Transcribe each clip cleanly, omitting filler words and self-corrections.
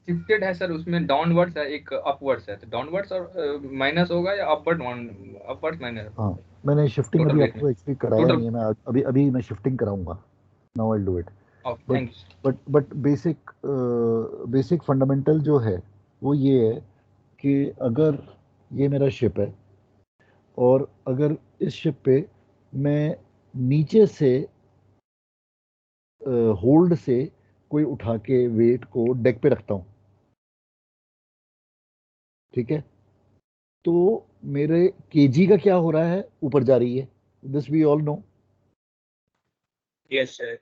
Shifted है sir, उसमें downwards है एक अपवर्ड्स है, तो डाउनवर्ड्स और माइनस होगा या अपवर्ड अपवर्ड्स माइनस हाँ, मैंने शिफ्टिंग टोटल अभी वेट में आपको एक्सप्लेन कराया टोटल। नहीं है, मैं अभी अभी मैं शिफ्टिंग कराऊंगा। Now I do it. Okay, but thank you. But basic fundamental जो है वो ये है कि अगर ये मेरा शिप है और अगर इस शिप पे मैं नीचे से होल्ड से कोई उठा के वेट को डेक पे रखता हूँ, ठीक है, तो मेरे केजी का क्या हो रहा है, ऊपर जा रही है। This we all know. Yes sir.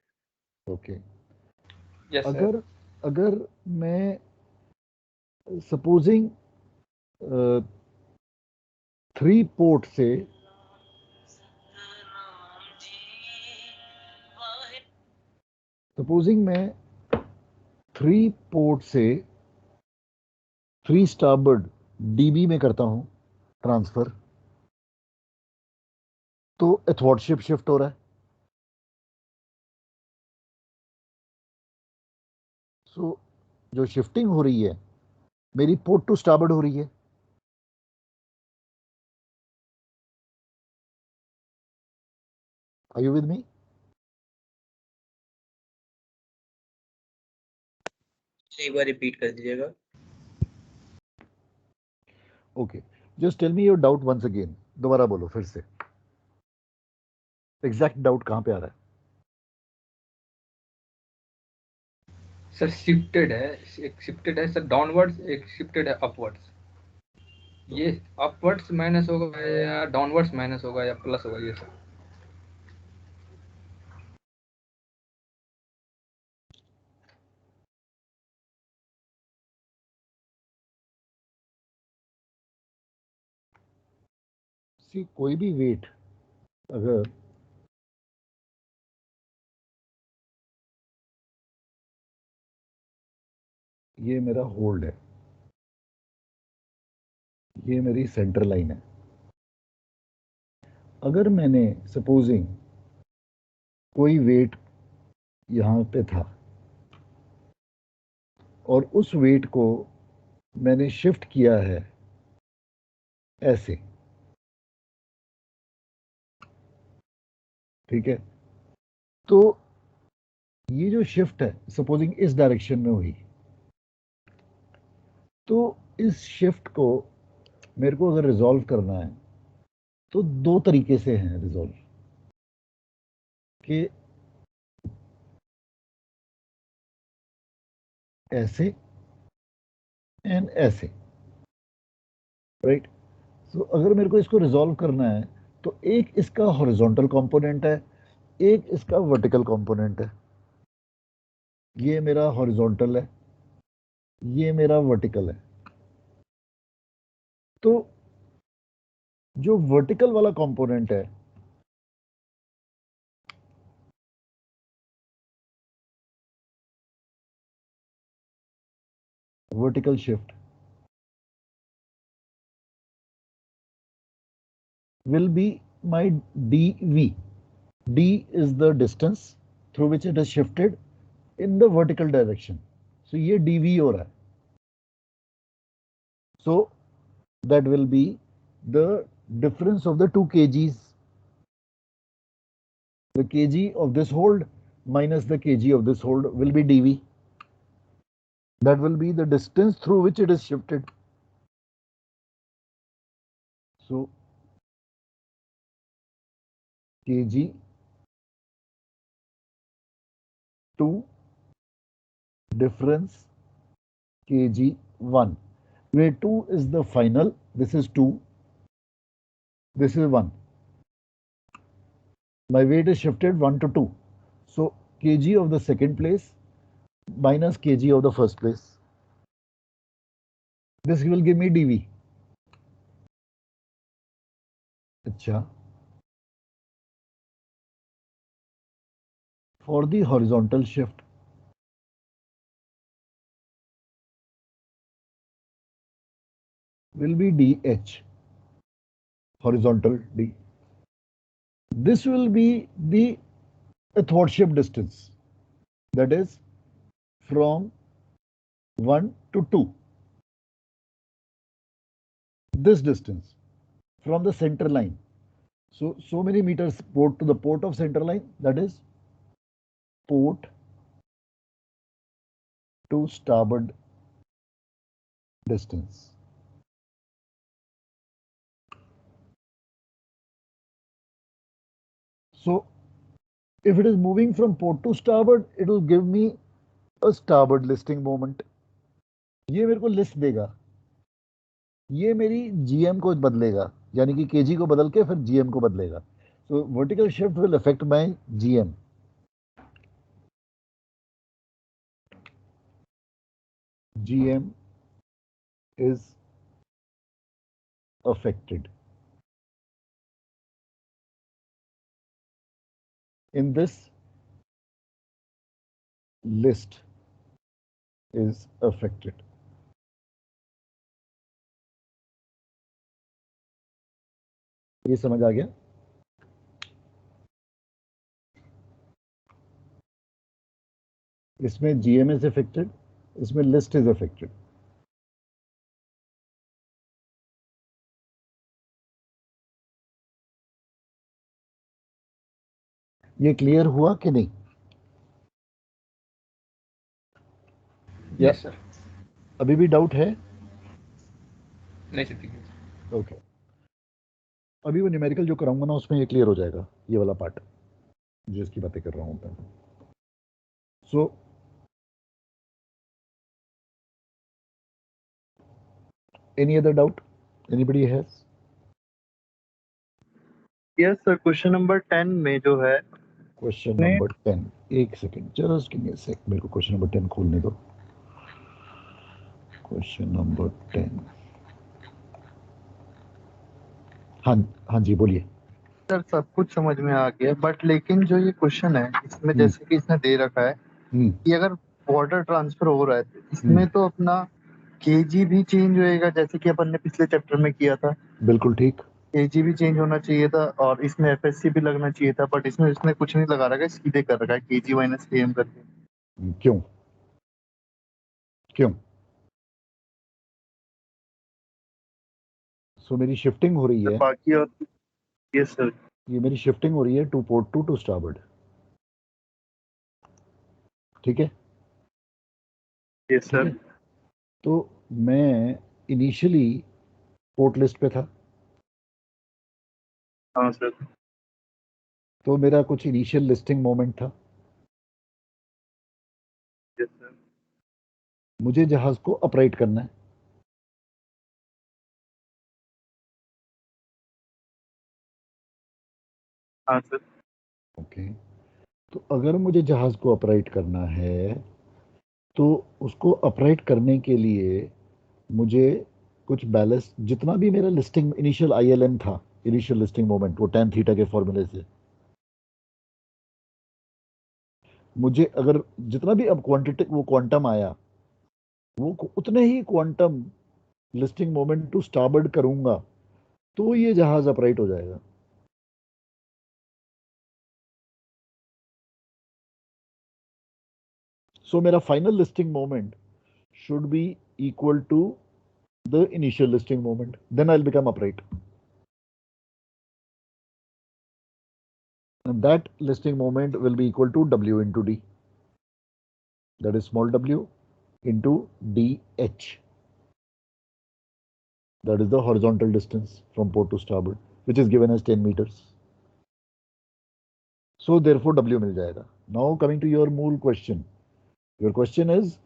Okay. Yes sir. अगर अगर मैं सपोजिंग 3 पोर्ट से सपोजिंग मैं 3 पोर्ट से 3 स्टारबर्ड डीबी में करता हूं ट्रांसफर, तो एथवॉर्ड शिफ्ट हो रहा है। सो जो शिफ्टिंग हो रही है मेरी पोर्ट टू स्टारबर्ड हो रही है। Are you with me? एक बार रिपीट कर दीजिएगा। Okay, just tell me your doubt once again, दोबारा बोलो फिर से, एग्जैक्ट डाउट कहां पे आ रहा है? सर शिफ्टेड है, एक शिफ्टेड है सर डाउनवर्ड्स, एक शिफ्टेड है अपवर्ड्स। ये अपवर्ड्स माइनस होगा या डाउनवर्ड्स माइनस होगा या प्लस होगा ये सर? सी कोई भी वेट अगर ये मेरा होल्ड है, ये मेरी सेंटर लाइन है, अगर मैंने सपोजिंग कोई वेट यहां पे था और उस वेट को मैंने शिफ्ट किया है ऐसे, ठीक है, तो ये जो शिफ्ट है सपोजिंग इस डायरेक्शन में हुई, तो इस शिफ्ट को मेरे को अगर रिजॉल्व करना है तो 2 तरीके से हैं रिजॉल्व, कि ऐसे एंड ऐसे, राइट। सो अगर मेरे को इसको रिजॉल्व करना है तो एक इसका हॉरिजॉन्टल कंपोनेंट है, एक इसका वर्टिकल कंपोनेंट है। ये मेरा हॉरिजॉन्टल है, ये मेरा वर्टिकल है। तो जो वर्टिकल वाला कंपोनेंट है vertical shift will be my dv. D is the distance through which it is shifted in the vertical direction. So ये dv हो रहा है. So that will be the difference of the 2 kgs. The kg of this hold minus the kg of this hold will be dv. That will be the distance through which it is shifted. So kg 2 difference kg 1, where 2 is the final, this is 2, this is 1. My weight is shifted 1 to 2. So kg of the second place minus kg of the first place. This will give me dv. Achha. For the horizontal shift, will be dh, horizontal d. This will be the athwartship distance, that is from 1 to 2. This distance from the center line. So many meters port to the port of center line, that is port to starboard distance. So if it is moving from port to starboard, it will give me a starboard listing moment. ये मेरे को list देगा, ये मेरी GM को बदलेगा, यानी कि केजी को बदल के फिर जीएम को बदलेगा. सो vertical shift will affect my GM. GM is affected. In this list is affected. ये समझ आ गया? इसमें GM is affected, इसमें list is affected. ये क्लियर हुआ कि नहीं? Yes sir. अभी भी डाउट है? नहीं सर, ठीक है. ओके. अभी वो न्यूमेरिकल जो कराऊंगा ना उसमें ये क्लियर हो जाएगा, ये वाला पार्ट जिसकी बातें कर रहा हूं मैं. So any other doubt anybody has? Yes sir, question number 10 में जो है, क्वेश्चन नंबर 10, एक सेकेंड जस्ट गिव मी अ सेक, मेरे को क्वेश्चन नंबर 10 खोलने दो. Question number 10. हाँ जी बोलिए. सर सब कुछ समझ में आ गया, बट लेकिन जो ये क्वेश्चन है इसमें जैसे कि इसने दे रखा है कि अगर वाटर ट्रांसफर हो रहा है तो इसमें तो अपना केजी भी चेंज होएगा, जैसे कि अपन ने पिछले चैप्टर में किया था. बिल्कुल ठीक. केजी भी चेंज होना चाहिए था और इसमें एफएससी भी लगना चाहिए था, बट इसमें इसने कुछ नहीं लगा रखा है, सीधे कर रखा है केजी माइनस केएम करके. क्यों? सो मेरी शिफ्टिंग हो रही है. बाकी और यस सर, ये मेरी शिफ्टिंग हो रही है टू पोर्ट टू स्टारबोर्ड. ठीक है. Yes sir. तो मैं इनिशियली पोर्ट लिस्ट पे था. हाँ सर. तो मेरा कुछ इनिशियल लिस्टिंग मोमेंट था. Yes sir. मुझे जहाज को अपराइट करना है. हाँ सर. ओके. तो अगर मुझे जहाज को अपराइट करना है तो उसको अपराइट करने के लिए मुझे कुछ बैलेंस, जितना भी मेरा लिस्टिंग इनिशियल ILM था, इनिशियल लिस्टिंग मोमेंट, वो tan थीटा के फॉर्मूले से मुझे अगर जितना भी अब क्वांटिटी वो क्वांटम आया वो उतने ही quantum listing moment to starboard करूंगा तो ये जहाज अपराइट हो जाएगा. सो मेरा final listing moment should be equal to the initial listing moment, then I'll become upright. And that listing moment will be equal to W into D. That is small w into DH. That is the horizontal distance from port to starboard, which is given as 10 meters. So therefore W मिल जाएगा. Now coming to your मूल question. Your question is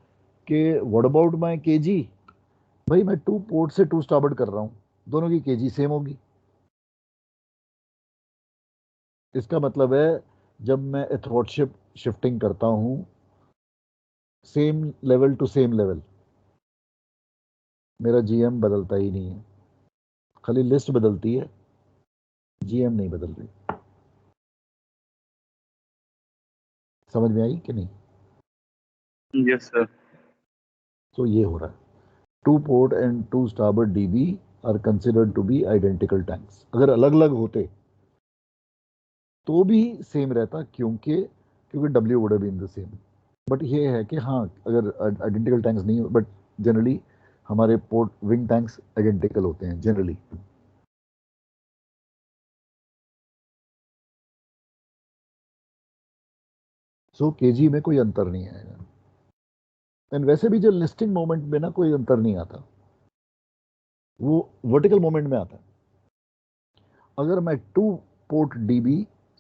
कि what about my kg? भाई मैं 2 port से 2 starboard कर रहा हूं, दोनों की kg सेम होगी. इसका मतलब है जब मैं एथवॉर्ड शिफ्टिंग करता हूं same level to same level, मेरा जीएम बदलता ही नहीं है, खाली लिस्ट बदलती है, जीएम नहीं बदल रही. समझ में आई कि नहीं? Yes sir. तो ये हो रहा है. 2 port and 2 starboard DB are considered to be identical tanks. अगर अलग अलग होते तो भी सेम रहता, क्योंकि W would have been the same. But ये है कि हाँ, अगर आइडेंटिकल टैंक्स नहीं हो, बट जनरली हमारे पोर्ट विंग टैंक्स आइडेंटिकल होते हैं जनरली। सो केजी में कोई अंतर नहीं आएगा। एंड वैसे भी जो लिस्टिंग मोमेंट में ना कोई अंतर नहीं आता, वो वर्टिकल मोमेंट में आता है। अगर मैं 2 पोर्ट डीबी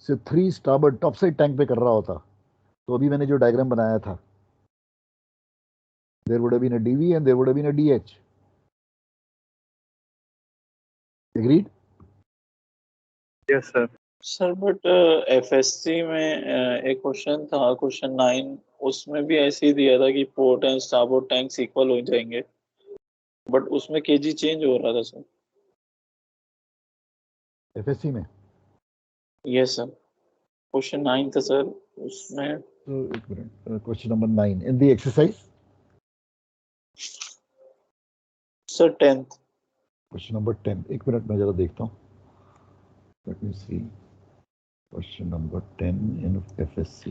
से 3 स्टारबोर्ड टॉप साइड टैंक पे कर रहा होता, तो अभी मैंने जो डायग्राम बनाया था, there would have been a DV and there would have been a DH. Agreed? Yes sir. Sir but FSC में एक क्वेश्चन था, क्वेश्चन 9, उसमें भी ऐसे ही दिया था कि port and starboard tanks equal हो जाएंगे, बट उसमें केजी चेंज हो रहा था सर। एफएससी में? यस सर, क्वेश्चन 9 था सर उसमें। तो एक मिनट, question number 9 in the exercise. Sir 10th। Question number 10, एक मिनट मैं जरा देखता हूँ। Let me see, question number 10 in FSC.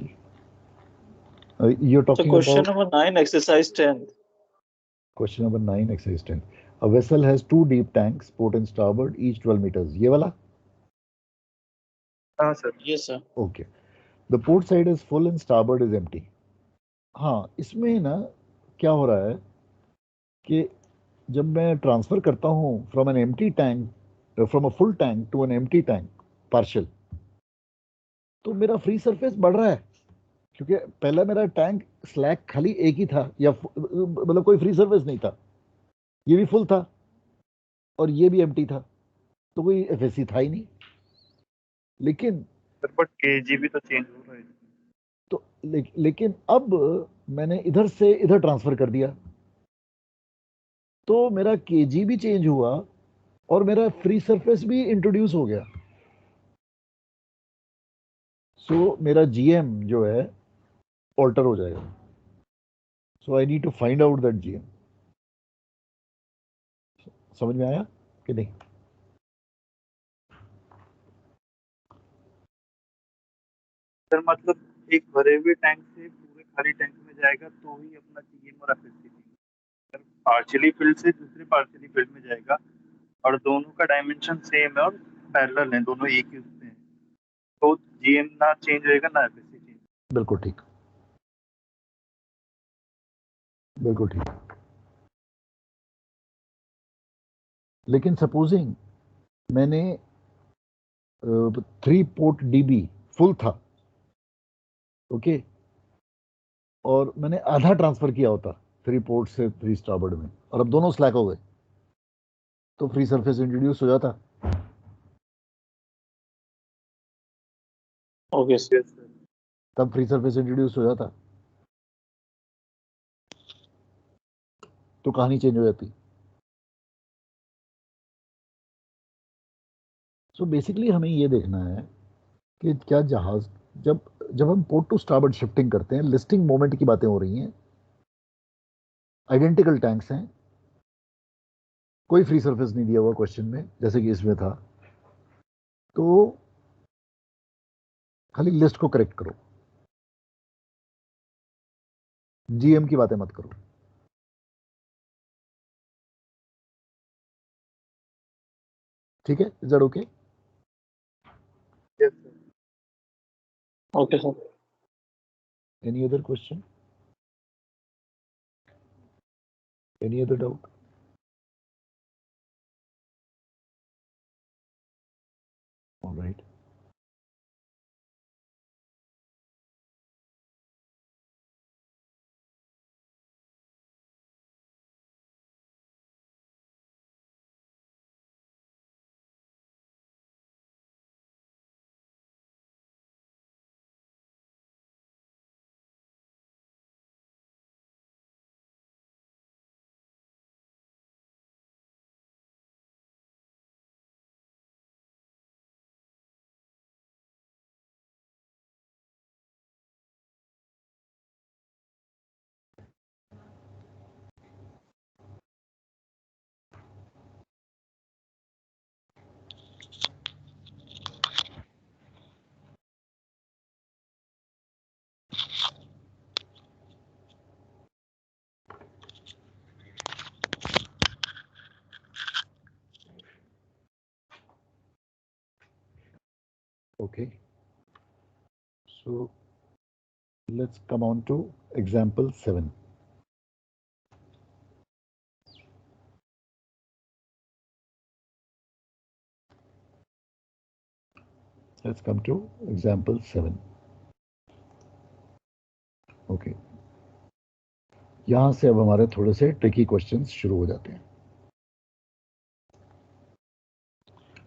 You're तो talking question about number 9 exercise 10th। question number 9, exercise 10. A vessel has 2 deep tanks, port and starboard, each 12 meters. ये वाला? हाँ sir. Yes sir. Okay. The port side is full and starboard is empty. हाँ, इसमें ना क्या हो रहा है कि जब मैं ट्रांसफर करता हूँ from an empty tank, from a full tank to an empty tank partial, तो मेरा फ्री सरफेस बढ़ रहा है, क्योंकि पहला मेरा टैंक स्लैक खाली एक ही था, या मतलब कोई फ्री सरफेस नहीं था। ये भी फुल था और ये भी एम्प्टी था, तो कोई एफएससी था ही नहीं। लेकिन सर बट केजी भी तो चेंज हो रहा है। तो लेकिन अब मैंने इधर से इधर ट्रांसफर कर दिया, तो मेरा केजी भी चेंज हुआ और मेरा फ्री सरफेस भी इंट्रोड्यूस हो गया। सो मेरा जीएम जो है ऑल्टर हो जाएगा। So I need to find out that GM. समझ में आया कि नहीं? सर मतलब एक भरे हुए टैंक से पूरे खाली टैंक में जाएगा तो ही अपना जीएम और एफएससी सर पार्शियली फिल्ड से दूसरे पार्शियली फिल्ड में जाएगा, और दोनों का डायमेंशन सेम है और पैरेलल है, दोनों एक ही उसमें है, तो जीएम ना चेंज होएगा ना एफएससी चेंज। बिल्कुल ठीक, बिल्कुल ठीक। लेकिन सपोजिंग मैंने 3 पोर्ट डीबी फुल था, ओके, और मैंने आधा ट्रांसफर किया होता 3 पोर्ट से 3 स्टारबोर्ड में, और अब दोनों स्लैक हो गए, तो फ्री सरफेस इंट्रोड्यूस हो जाता। Okay sir. Yes sir. तब फ्री सरफेस इंट्रोड्यूस हो जाता, तो कहानी चेंज हो जाती। सो बेसिकली हमें ये देखना है कि क्या जहाज, जब जब हम पोर्ट टू स्टारबोर्ड शिफ्टिंग करते हैं, लिस्टिंग मोमेंट की बातें हो रही हैं, आइडेंटिकल टैंक्स हैं, कोई फ्री सरफेस नहीं दिया हुआ क्वेश्चन में जैसे कि इसमें था, तो खाली लिस्ट को करेक्ट करो, जीएम की बातें मत करो। ठीक है? Is that okay? Yes sir. Okay sir. Any other question? Any other doubt? Alright. Okay. So let's come on to example 7. Let's come to example 7. Okay. यहां से अब हमारे थोड़े से ट्रिकी क्वेश्चंस शुरू हो जाते हैं.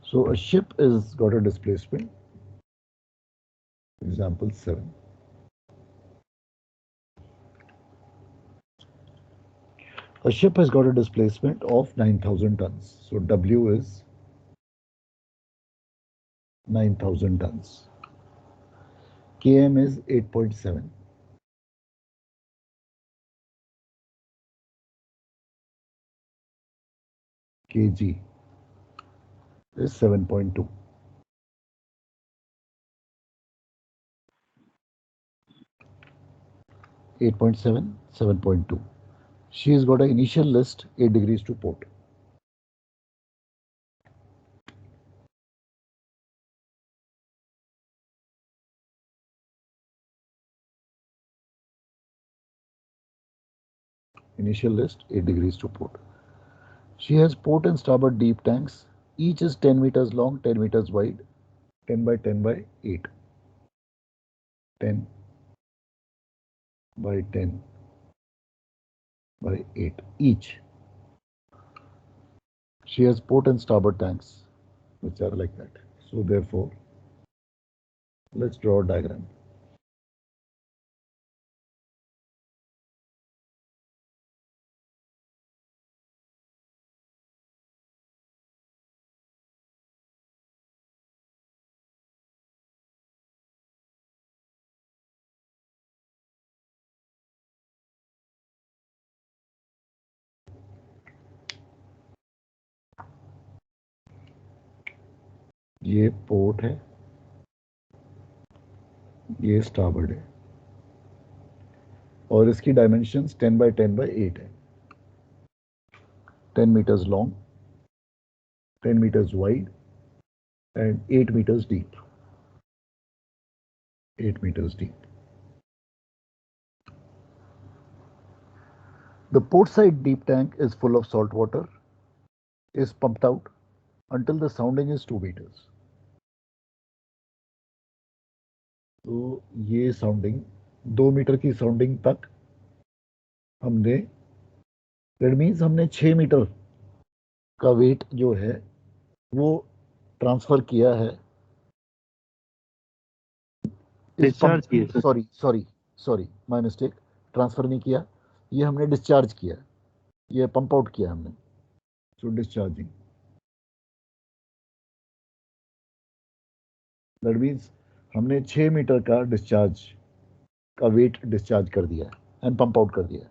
So a ship is got a displacement. Example 7. A ship has got a displacement of 9,000 tons. So W is 9,000 tons. Km is 8.7. Kg is 7.2. 8.7, 7.2. She has got an initial list 8 degrees to port. Initial list 8 degrees to port. She has port and starboard deep tanks. Each is 10 meters long, 10 meters wide, 10 by 10 by 8. 10 by 10 by 8 each. She has port and starboard tanks which are like that. So therefore, let's draw a diagram. ये port है, ये starboard है और इसकी dimensions 10 by 10 by 8 है. 10 meters long, 10 meters wide and 8 meters deep. 8 meters deep. The port side deep tank is full of salt water, is pumped out until the sounding is 2 meters. तो ये sounding 2 metre की sounding तक हमने, that means हमने 6 metre का wait जो है वो ट्रांसफर किया है. Sorry my mistake. ट्रांसफर नहीं किया, ये हमने डिस्चार्ज किया, ये पंप आउट किया हमने. सो डिस्चार्जिंग, दैट मीन्स हमने 6 मीटर का डिस्चार्ज का वेट डिस्चार्ज कर दिया एंड पंप आउट कर दिया.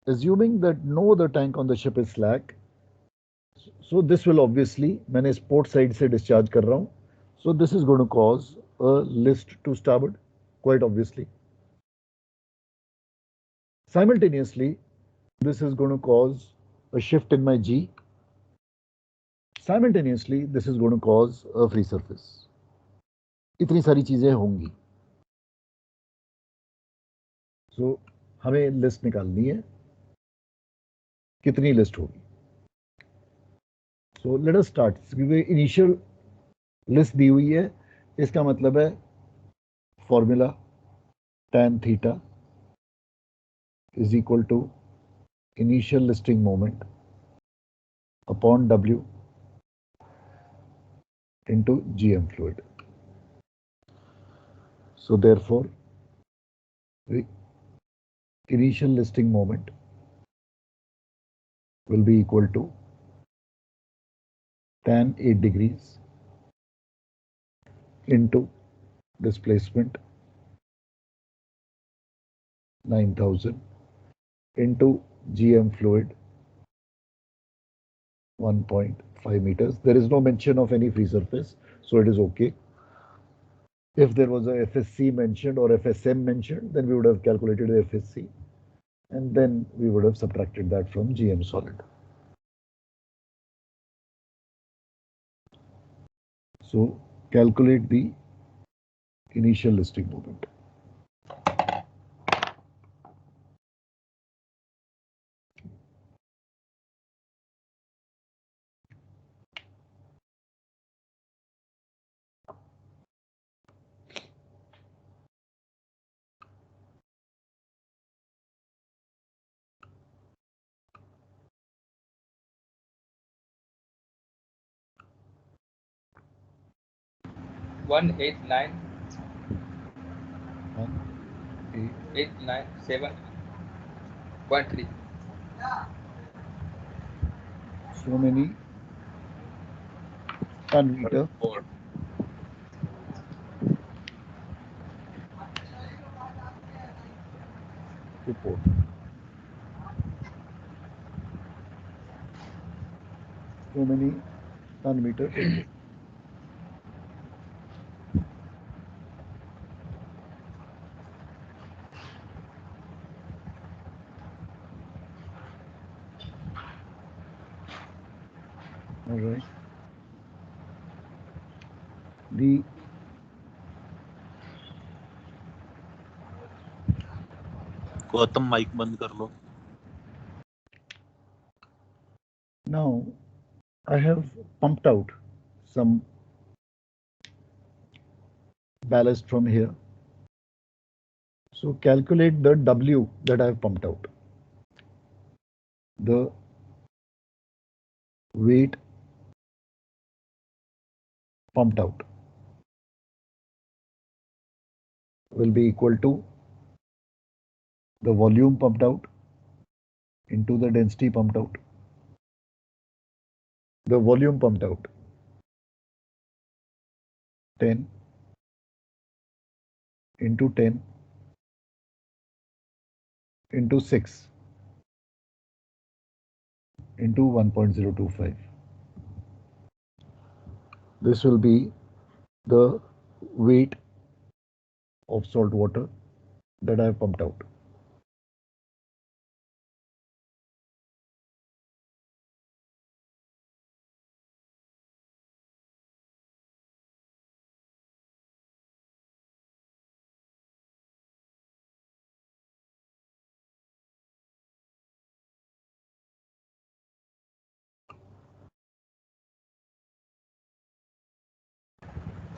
Assuming that no other tank on the ship is slack, so this will obviously, मैंने इस port side से discharge कर रहा हूँ, so this is going to cause a list to starboard, quite obviously. Simultaneously, this is going to cause a shift in my G. Simultaneously, this is going to cause a free surface. इतनी सारी चीजें होंगी. So हमें list निकालनी है, कितनी list होगी. So let us start. क्योंकि इनिशियल लिस्ट दी हुई है, इसका मतलब है formula tan theta is equal to initial listing moment upon W into GM fluid. So therefore, the initial listing moment will be equal to tan 8 degrees into displacement 9,000 into GM fluid 1.5 meters. There is no mention of any free surface, so it is okay. If there was a FSC mentioned or FSM mentioned, then we would have calculated the FSC and then we would have subtracted that from GM solid. So Calculate the initial listing moment. One 8,9 1, 8,9,7.3. so many ton meter report. So many ton meter report. All right. The Gautam mic बंद कर लो. now I have pumped out some ballast from here. So calculate the W that I have pumped out. The weight pumped out will be equal to the volume pumped out into the density pumped out. The volume pumped out 10 into 10 into 6 into 1.025. This will be the weight of salt water that I have pumped out.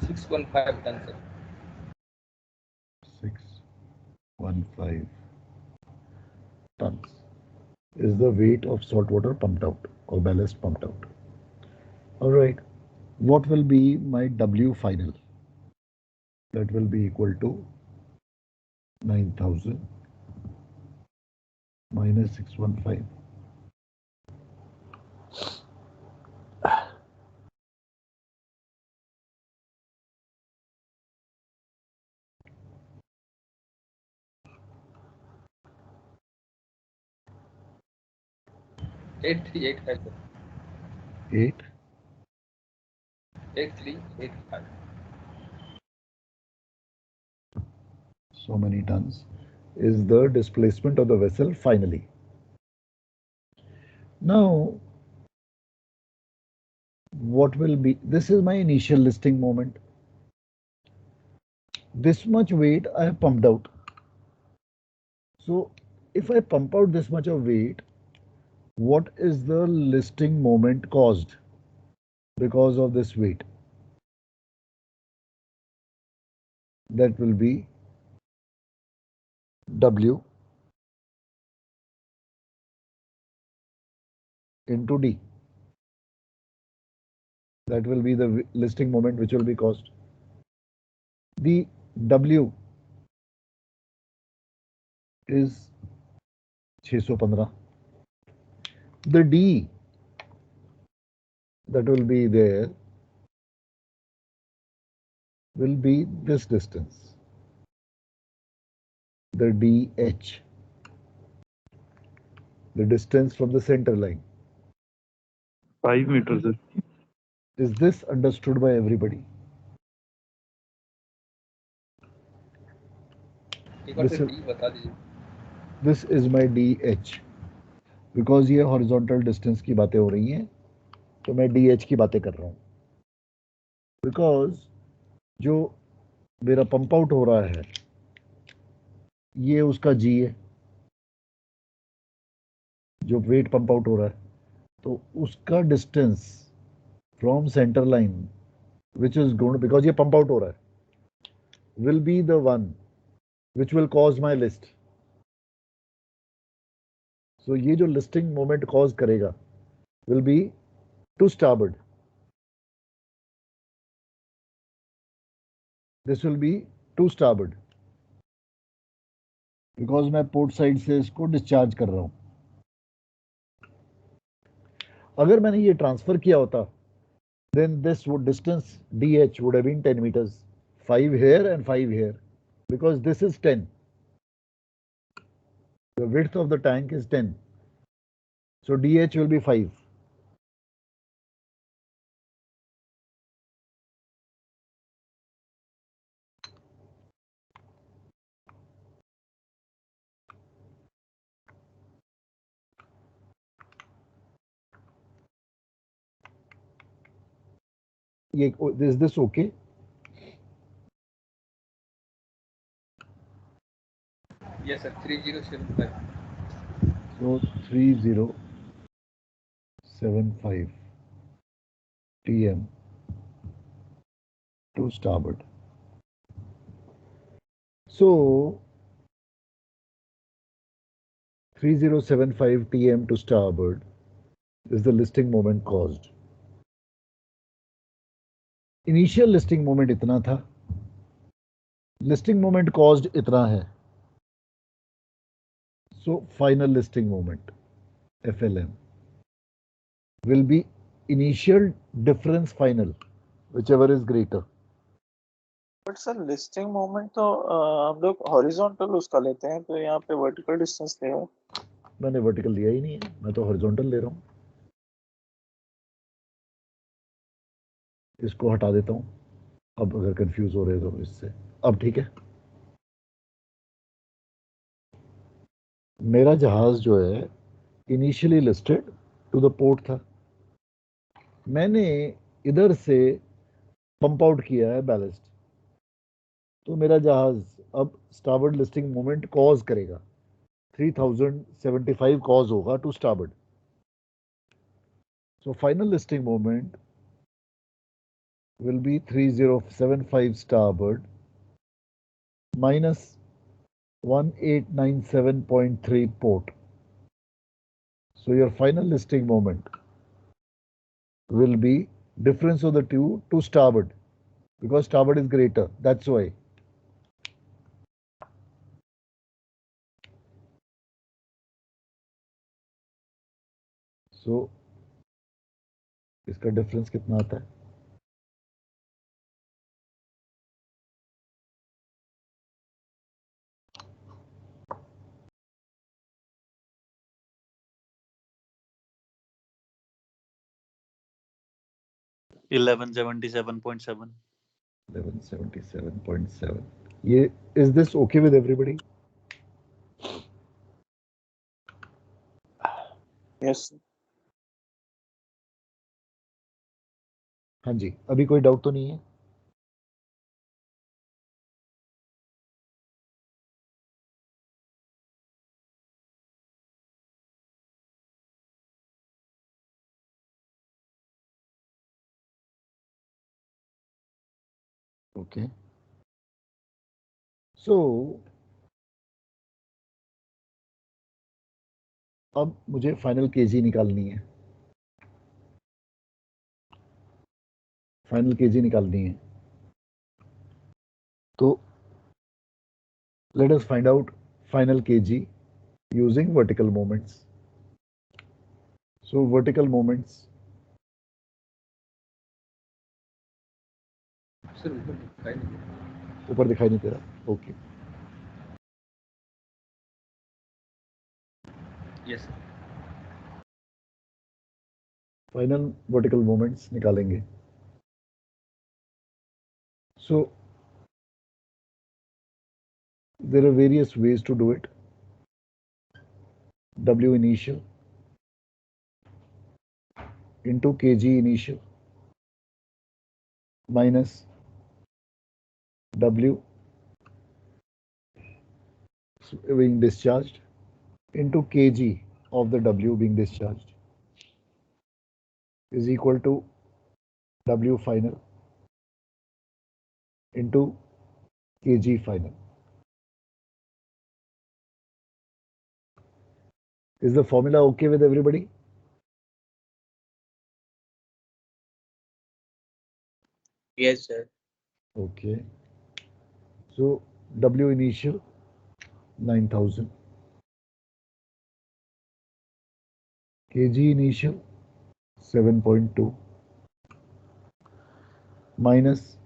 Six 615 tons, sir. 615 tons is the weight of salt water pumped out or ballast pumped out. All right. What will be my W final? That will be equal to 9,000 minus 615. Eight 385, sir. 8 8385. so many tons is the displacement of the vessel finally. Now, what will be, this is my initial listing moment. This much weight I have pumped out. So if I pump out this much of weight, what is the listing moment caused because of this weight? That will be W into D. That will be the listing moment which will be caused. The W is 615. The D that will be there will be this distance, the DH, the distance from the center line. 5 meters, sir. Is this understood by everybody? This is my DH. Because ये horizontal distance की बातें हो रही हैं, तो मैं DH की बातें कर रहा हूँ. Because जो मेरा पंप आउट हो रहा है ये उसका जी है, जो वेट पंप आउट हो रहा है, तो उसका distance from centre line which is going, because ये पंप आउट हो रहा है, will be the one which will cause my list. So ये जो लिस्टिंग मोमेंट कॉज करेगा will be to starboard. This will be to starboard because मैं port side से इसको डिस्चार्ज कर रहा हूं. अगर मैंने ये ट्रांसफर किया होता then this would distance dh would have been 10 meters, 5 here and 5 here, because this is 10. The width of the tank is 10, so dh will be 5. Is this okay? Yes, sir. 3075. So 3075 tm to starboard. So 3075 tm to starboard is the listing moment caused. Initial listing moment इतना था, listing moment caused इतना है. So final listing moment FLM will be initial difference final, whichever is greater. But sir listing moment तो हम लोग horizontal उसका लेते हैं, तो यहाँ पे वर्टिकल डिस्टेंस लेगा. मैंने वर्टिकल लिया ही नहीं है, मैं तो हॉरिजॉन्टल ले रहा हूँ. इसको हटा देता हूँ. अब अगर कंफ्यूज हो रहे तो इससे, अब ठीक है. मेरा जहाज जो है initially listed to the port था. मैंने इधर से पंप आउट किया है बैलेस्ट, तो मेरा जहाज अब स्टारबोर्ड लिस्टिंग मोमेंट कॉज करेगा. 3075 कॉज होगा to starboard. So final listing moment will be 3075 starboard minus 1897.3 port. So your final listing moment will be difference of the two to starboard, because starboard is greater, that's why. So इसका difference कितना आता है? $1177.7. 1177.7. ये is this okay with everybody? Yes. हाँ जी, अभी कोई doubt तो नहीं है? Okay. So अब मुझे फाइनल केजी निकालनी है. फाइनल केजी निकालनी है. तो let us find out final kg using vertical moments. So vertical moments, sir ऊपर दिखाई नहीं दे रहा. ऊपर दिखाई नहीं दे रहा. Okay. Yes, sir. Final vertical moments निकालेंगे. So there are various ways to do it. W initial into kg initial minus W being discharged into kg of the W being discharged is equal to W final into kg final. Is the formula okay with everybody? Yes, sir. Okay. So W initial 9,000. kg initial 7.2 minus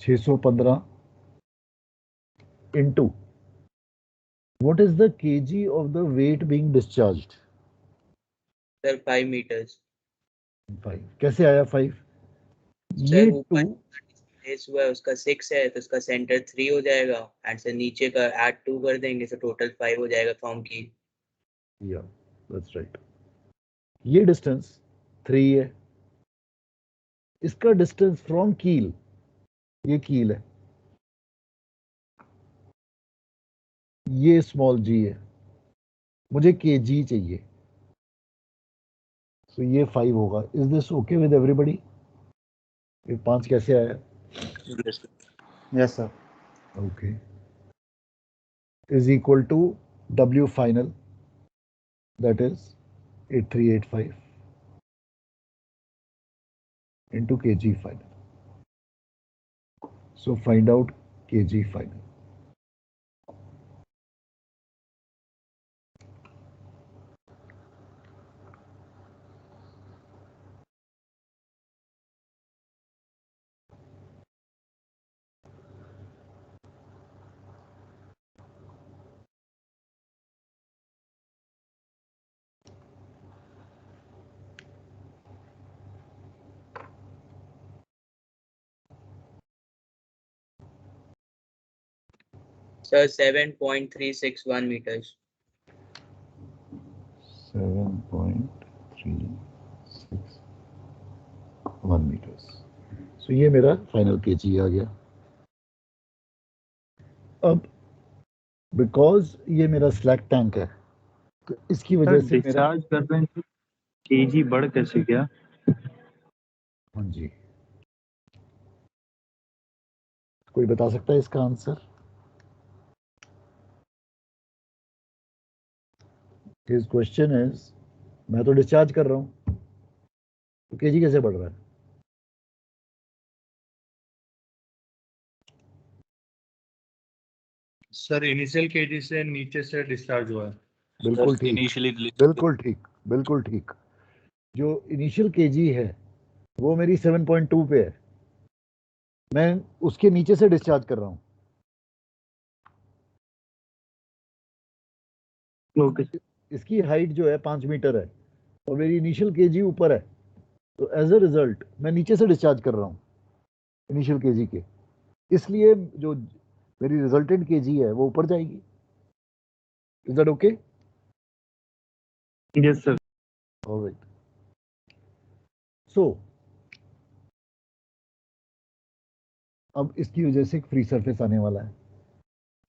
615 into what is the kg of the weight being discharged? Sir, 5 meters. 5. कैसे आया 5? Sir ये ऊपर 2 place हुआ है उसका 6 है तो उसका सेंटर 3 हो जाएगा एंड सर नीचे का ऐड 2 कर देंगे तो टोटल 5 हो जाएगा फॉर्म की. या दैट्स राइट. ये डिस्टेंस 3 है. इसका डिस्टेंस फ्रॉम कील, ये कील है, ये स्मॉल जी है, मुझे के जी चाहिए. सो ये 5 होगा. Is this okay with everybody? ये 5 कैसे आया? Yes, sir. Okay. Is equal to W final, that is 8385 into kg final. So find out kg final. Sir 7.361 meters. 7.361 meters. So ये मेरा फाइनल kg आ गया. अब बिकॉज ये मेरा स्लैक टैंक है तो इसकी वजह से मेरा डिस्चार्ज कर रहे हैं केजी बढ़ कैसे गया? हाँ जी, कोई बता सकता है इसका आंसर? हिज क्वेश्चन इज, मैं तो डिस्चार्ज कर रहा हूं तो केजी कैसे बढ़ रहा है? सर इनिशियल केजी से नीचे से डिस्चार्ज हुआ है. बिल्कुल ठीक, इनिशियली बिल्कुल ठीक, बिल्कुल ठीक. जो इनिशियल केजी है वो मेरी 7.2 पे है, मैं उसके नीचे से डिस्चार्ज कर रहा हूं. ओके. इसकी हाइट जो है 5 मीटर है और मेरी इनिशियल केजी ऊपर है, तो एज अ रिजल्ट मैं नीचे से डिस्चार्ज कर रहा हूं इनिशियल केजी के, इसलिए जो मेरी रिजल्टेंट केजी है वो ऊपर जाएगी. Is that okay? Yes sir. Alright. So अब इसकी वजह से एक फ्री सरफेस आने वाला है,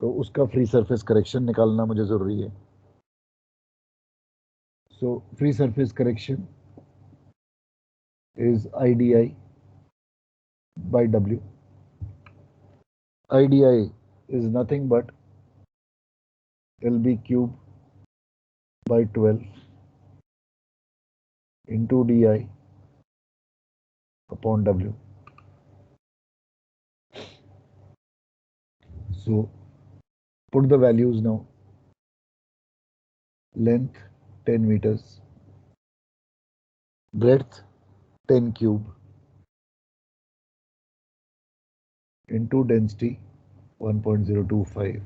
तो उसका फ्री सरफेस करेक्शन निकालना मुझे जरूरी है. So free surface correction is IDI by W. IDI is nothing but LB cube by 12 into DI upon W. So put the values now. Length 10 meters, breadth 10 cube into density 1.025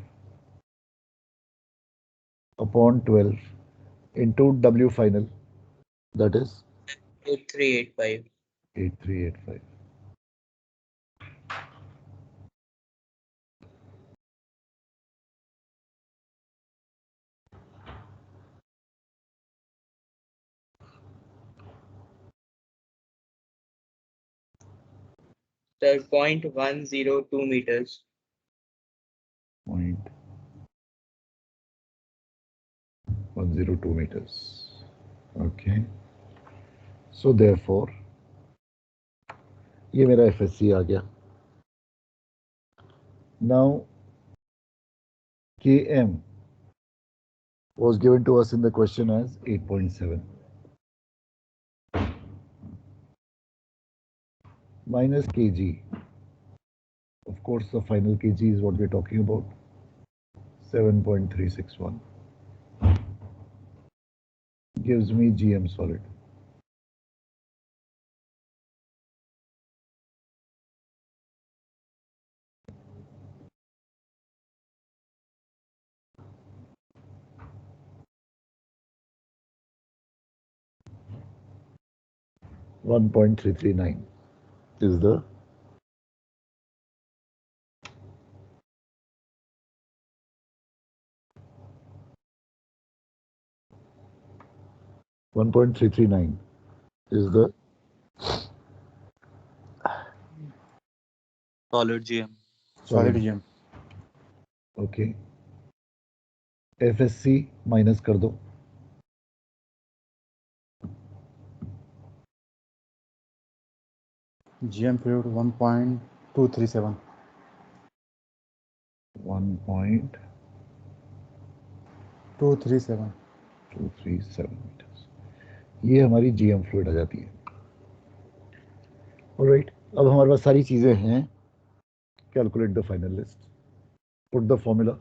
upon 12 into W final, that is 8385. 8385. Sir, 0.102 meters. 0.102 meters. Okay. So therefore, ये मेरा FSC आ गया. Now, Km was given to us in the question as 8.7. Minus kg. Of course, the final kg is what we're talking about. 7.361. Gives me GM solid. $1.339 is the $1.339 is the solid GM. Solid GM. okay. FSC minus कर दो. GM fluid 1.237. 1.237 237. meters. ये हमारी GM fluid आ जाती है. Alright. अब हमारे पास सारी चीजें हैं. Calculate the final list. Put the formula.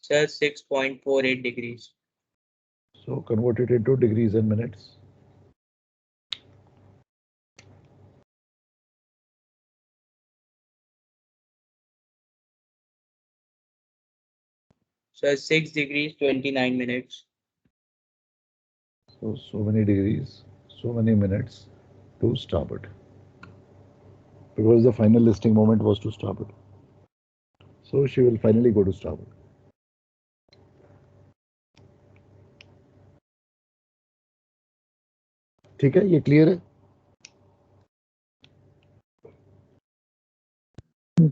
Sir, 6.48 degrees. So convert it into degrees and minutes. Sir, 6 degrees, 29 minutes. So many degrees, so many minutes to starboard. Because the final listing moment was to starboard. So she will finally go to starboard. ठीक है, ये clear है?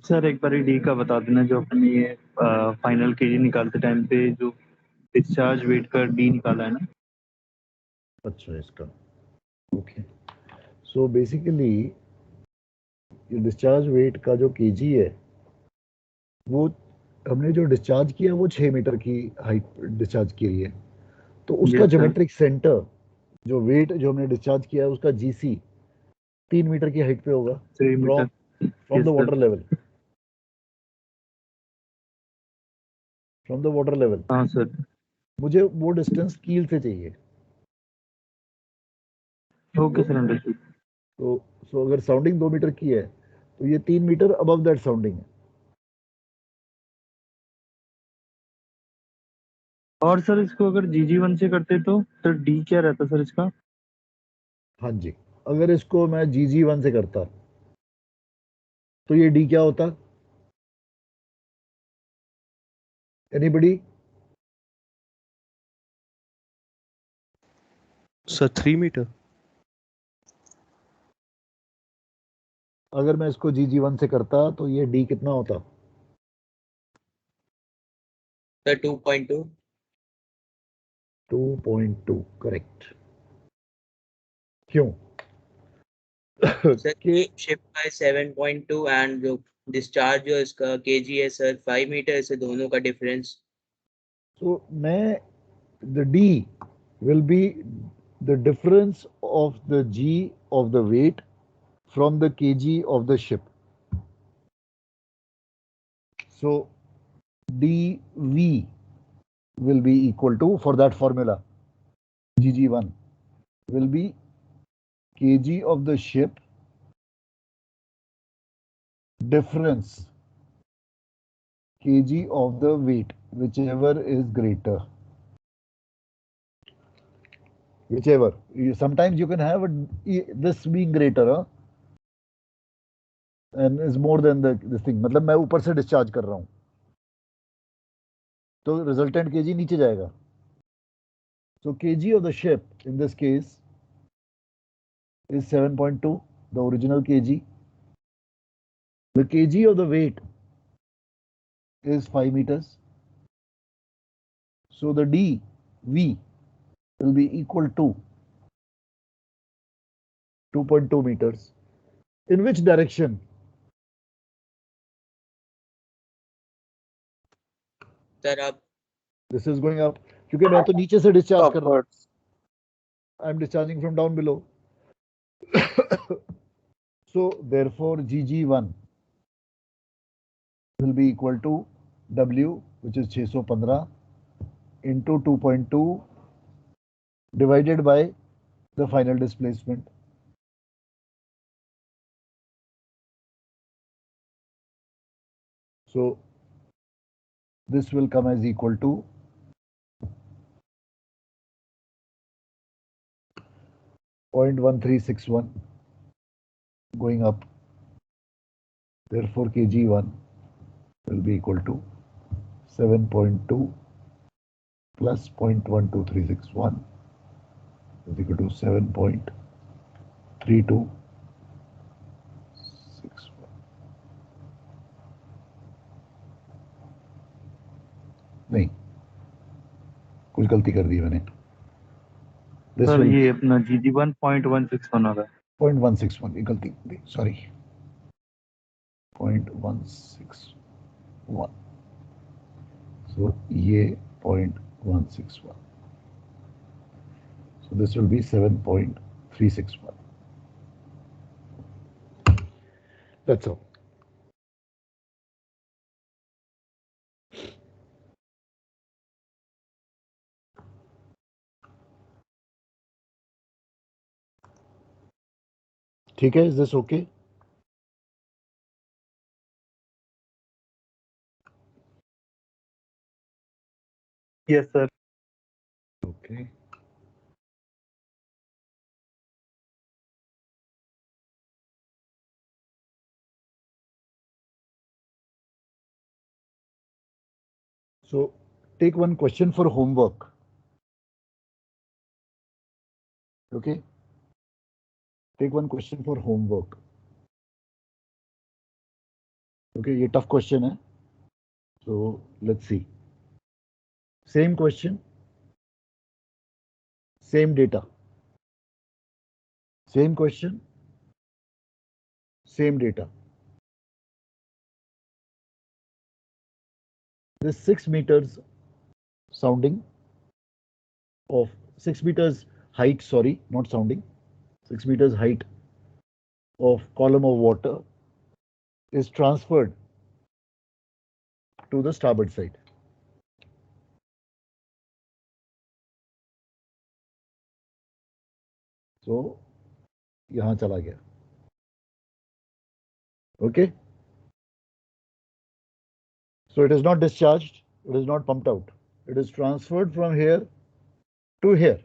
Sir एक बार D का बता देना, जो अपने ये फाइनल केजी निकालते टाइम पे जो डिस्चार्ज वेट का डी निकाला है ना. अच्छा, इसका ओके. सो बेसिकली ये डिस्चार्ज वेट का जो केजी है, वो हमने जो डिस्चार्ज किया वो 6 मीटर की हाइट डिस्चार्ज की है. तो उसका Yes, sir. ज्योमेट्रिक सेंटर, जो वेट जो हमने डिस्चार्ज किया है, उसका जीसी 3 मीटर की हाइट पे होगा 3 metre. From the Yes, sir. Water level. From the water level. हाँ सर. मुझे वो डिस्टेंस कील से चाहिए. Okay sir, understood. तो अगर साउंडिंग 2 मीटर की है तो ये 3 मीटर अबव दैट साउंडिंग है. और सर इसको अगर GG1 से करते तो डी क्या रहता सर इसका? हाँ जी, अगर इसको मैं GG1 से करता तो ये डी क्या होता? एनीबडी? Sir 3 metre. अगर मैं इसको GG1 से करता तो ये डी कितना होता? Sir, 2.2. 2.2 करेक्ट. क्यों? सर ये शिप का है 7.2 एंड जो डिस्चार्ज जो इसका केजी है सर 5 मीटर, से दोनों का डिफरेंस। So मैं the D will be the difference of the G of the weight from the kg of the ship. So dV will be equal to, for that formula, GG1 will be kg of the ship difference kg of the weight, whichever is greater. Whichever. Sometimes you can have this being greater, huh? And is more than this thing. मतलब मैं ऊपर से discharge कर रहा हूँ तो resultant kg नीचे जाएगा. So kg of the ship in this case is 7.2, the original kg. The kg of the weight is 5 meters. So the dV will be equal to 2.2 meters. In which direction? Sir अब This is going up. क्योंकि मैं तो नीचे से discharge कर रहा हूँ. Upwards. I am discharging from down below. So therefore GG1 will be equal to W, which is 615 into 2.2 divided by the final displacement. So this will come as equal to 0.1361 going up. Therefore kg1 will be equal to 7.2 plus 0.12361 is equal to 7.3261. नहीं, कुछ गलती कर दी मैंने. Sir ये अपना GG1 0.161 होगा. 0.161 ये गलती दी, सॉरी. 0.161. So ये 0.161. So this will be 7.361. That's all. ठीक है, is this okay? Yes sir. Okay. So take one question for homework. Okay. Take one question for homework. Okay, ये tough question है. So let's see. Same question, same data. Same question, same data. This 6 meters sounding of 6 meters height, sorry, not sounding, 6 meters height of column of water is transferred to the starboard side. So यहाँ चला गया. Okay. So it is not discharged, it is not pumped out. It is transferred from here to here.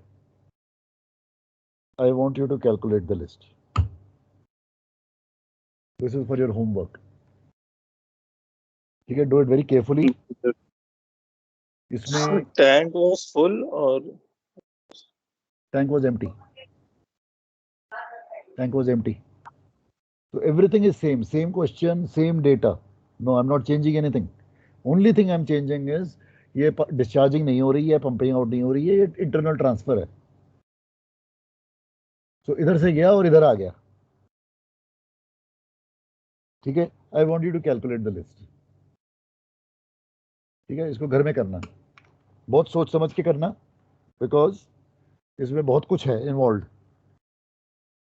I want you to calculate the list. This is for your homework. You can do it very carefully. इसमें Tank was full or tank was empty. Tank was empty. So everything is same question, same data. No, I'm not changing anything. Only thing I'm changing is ये discharging नहीं हो रही है, pumping out नहीं हो रही है, ये internal transfer है. So इधर से गया और इधर आ गया. ठीक है, I want you to calculate the list. ठीक है, इसको घर में करना, बहुत सोच समझ के करना, बिकॉज इसमें बहुत कुछ है इन्वॉल्व।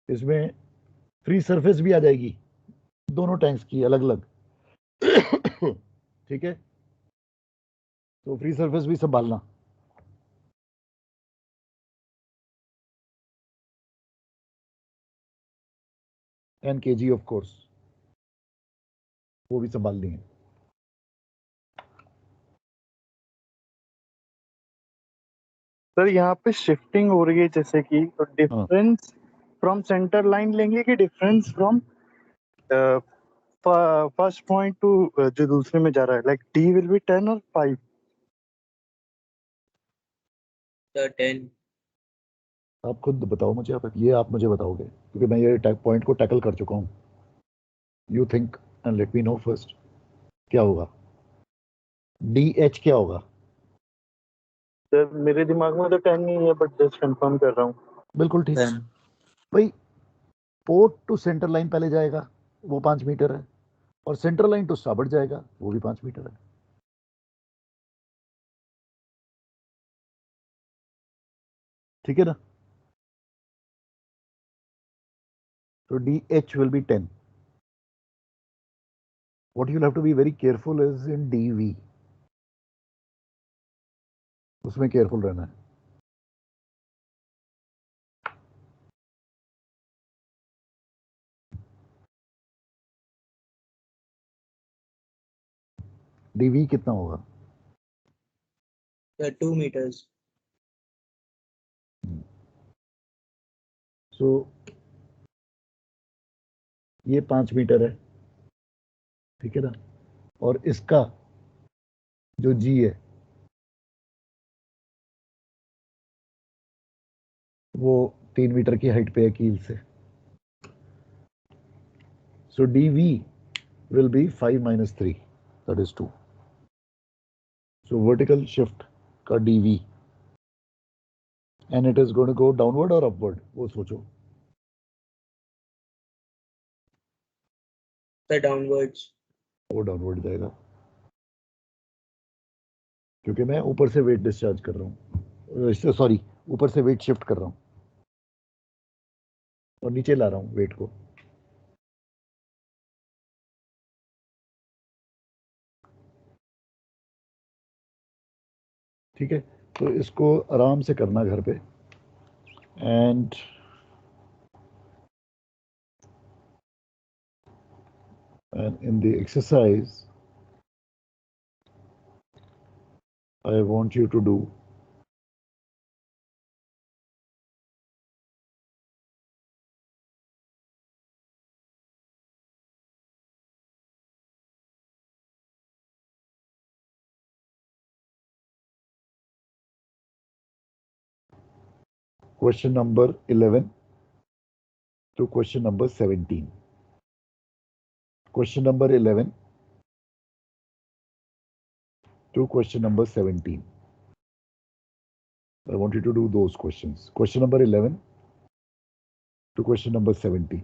इसमें फ्री सरफेस भी आ जाएगी दोनों टैंक्स की अलग अलग। ठीक है, तो फ्री सरफेस भी संभालना। एंड केजी ऑफ कोर्स वो भी संभालनी है। सर यहाँ पे शिफ्टिंग हो रही है जैसे कि, तो डिफरेंस फ्रॉम सेंटर लाइन लेंगे कि difference from first point two जो दूसरे में जा रहा है, लाइक डी विल बी 10 और 5? सर 10। आप खुद बताओ मुझे, आप मुझे बताओगे क्योंकि मैं ये पॉइंट को टैकल कर चुका हूं। You think and let me know first क्या होगा, डी एच क्या होगा। सर मेरे दिमाग में तो 10 नहीं है, बट जस्ट कंफर्म कर रहा हूँ। बिल्कुल ठीक 10। भाई, पोर्ट टू सेंटर लाइन पहले जाएगा वो 5 मीटर है, और सेंटर लाइन टू स्टार्बोर्ड जाएगा वो भी 5 मीटर है। ठीक है ना, तो D H will be 10। what you'll have to be very careful is in dv, उसमें केयरफुल रहना है। dv कितना होगा? Sir 2 metres. सो ये 5 मीटर है, ठीक है ना, और इसका जो जी है वो 3 मीटर की हाइट पे है कील से। सो dv will be 5 minus 3, that is 2. So vertical shift का dv, and it is going to go downward or upward, वो सोचो। Sir downwards. वो डाउनवर्ड जाएगा क्योंकि मैं ऊपर से वेट डिस्चार्ज कर रहा हूँ, सॉरी ऊपर से वेट शिफ्ट कर रहा हूँ और नीचे ला रहा हूँ वेट को। ठीक है, तो इसको आराम से करना घर पे। And in the exercise I want you to do question number 11 to question number 17. Question number 11 to question number 17. I want you to do those questions. Question number 11 to question number 17.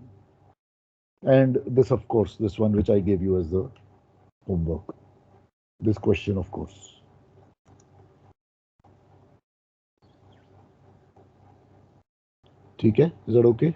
And this, of course, this one which I gave you as the homework. This question, of course. ठीक है, is that okay?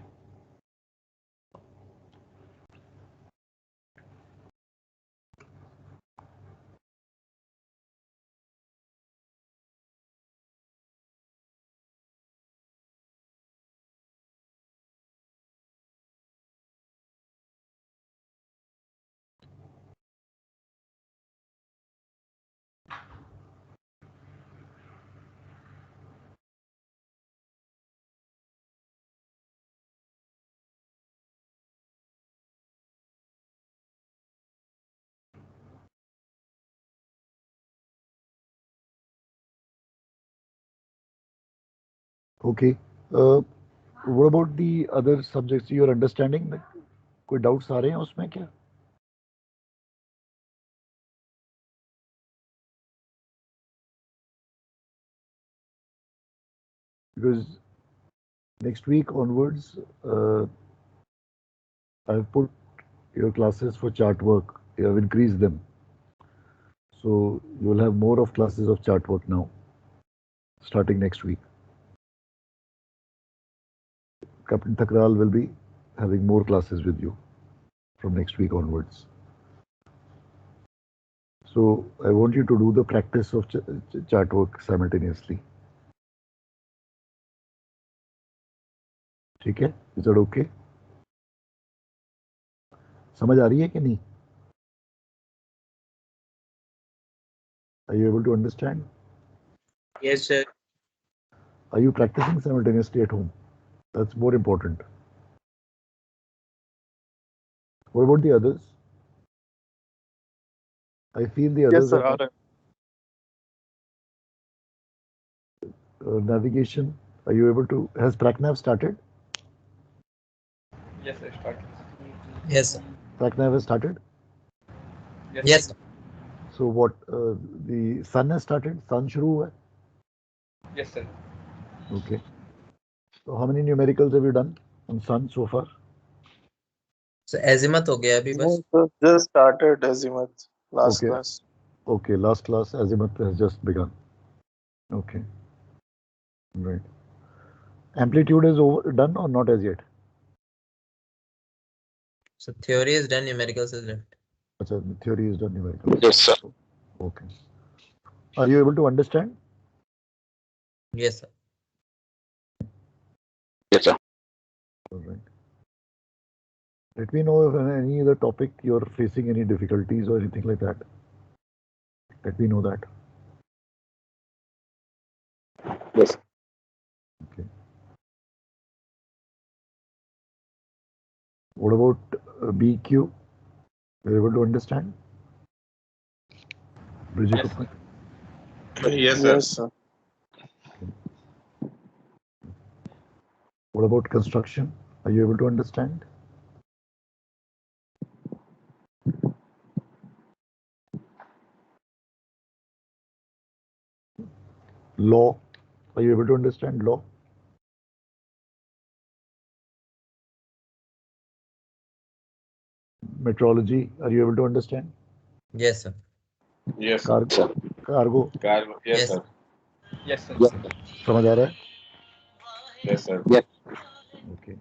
Okay. What about the other subjects? Your understanding? कोई doubts आ रहे हैं उसमें क्या? Because next week onwards, I've put your classes for chart work. You have increased them. So you will have more of classes of chart work now, starting next week. Captain Thakral will be having more classes with you from next week onwards. So I want you to do the practice of chart work simultaneously. ठीक है? Is that okay? समझ आ रही है कि नहीं? Are you able to understand? Yes, sir. Are you practicing simultaneously at home? That's more important. What about the others? I feel the others sir, are navigation. Are you able to? Has TrackNav started? Yes, sir. Started. Yes, sir. TrackNav has started. Yes, sir. So what? The Sun has started. Sun शुरू हुआ है. Yes, sir. Okay. So how many numericals have you done on Sun so far? So azimuth हो गया अभी बस. just started azimuth last Okay. class. Okay, last class azimuth has just begun. Okay. Right. Amplitude is done or not as yet? So theory is done, numericals is left. Achha, theory is done, numerical. Yes, sir. Okay. Are you able to understand? Yes, sir. Yes, sir. All right. Let me know if in any other topic you're facing any difficulties or anything like that. Let me know that. Yes. Okay. What about BQ? Are you able to understand? Bridge Yes, equipment? Yes, sir. Yes, sir. What about construction? Are you able to understand? Law. Are you able to understand law? Metrology. Are you able to understand? Yes, sir. Yes, Cargo. Cargo. Cargo. Yes, Yes, sir. Yes, sir. समझ आ रहा है? Yes, sir. Yes. Okay.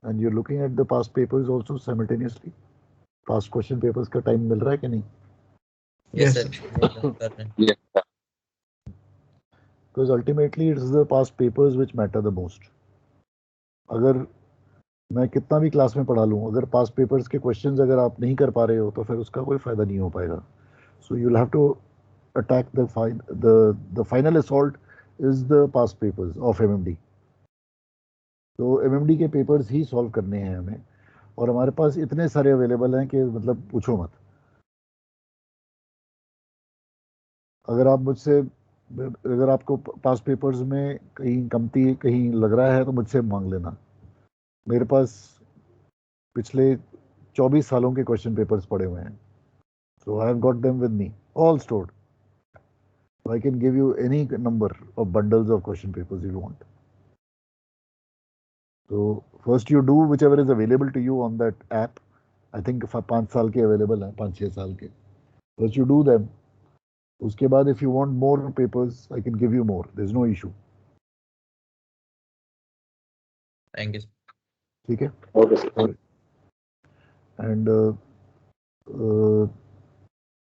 And you're looking at the past papers also simultaneously? Past question papers का time मिल रहा है कि नहीं? Yes, sir. Yes, sir. Because ultimately it's the past papers which matter the most. अगर मैं कितना भी class में पढ़ा लूँ, अगर पास्ट पेपर्स के क्वेश्चंस अगर आप नहीं कर पा रहे हो तो फिर उसका कोई फायदा नहीं हो पाएगा. So you'll have to attack the final assault is the past papers of MMD. तो MMD के पेपर्स ही सॉल्व करने हैं हमें, और हमारे पास इतने सारे अवेलेबल हैं कि मतलब पूछो मत. अगर आप मुझसे, अगर आपको पास्ट पेपर्स में कहीं कमती कहीं लग रहा है तो मुझसे मांग लेना. मेरे पास पिछले 24 सालों के क्वेश्चन पेपर्स पड़े हुए हैं. So I have got them with me, all stored. So I can give you any number of bundles of question papers if you want. So first you do whichever is available to you on that app. I think 5 साल के available हैं, 5-6 साल के. First you do them. उसके बाद if you want more papers, I can give you more. There's no issue. Thank you. ठीक है? Okay, sir. And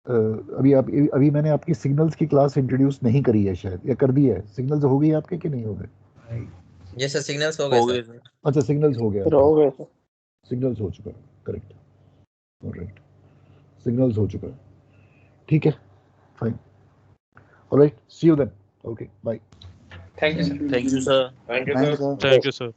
अभी मैंने आपकी सिग्नल्स की क्लास इंट्रोड्यूस नहीं करी है शायद, या कर दी है? सिग्नल्स हो गई आपके कि नहीं हो गए? Yes, sir. Signals हो गए सर. अच्छा, सिग्नल्स हो गया. हो गए सर. सिग्नल्स हो चुका है, करेक्ट. ऑलराइट, सिग्नल्स हो चुका है. ठीक है, fine. Alright, see you then. Okay, bye. Thank you, sir. Thank you, sir. Thank you, Thank you, sir. sir. Thank you, sir.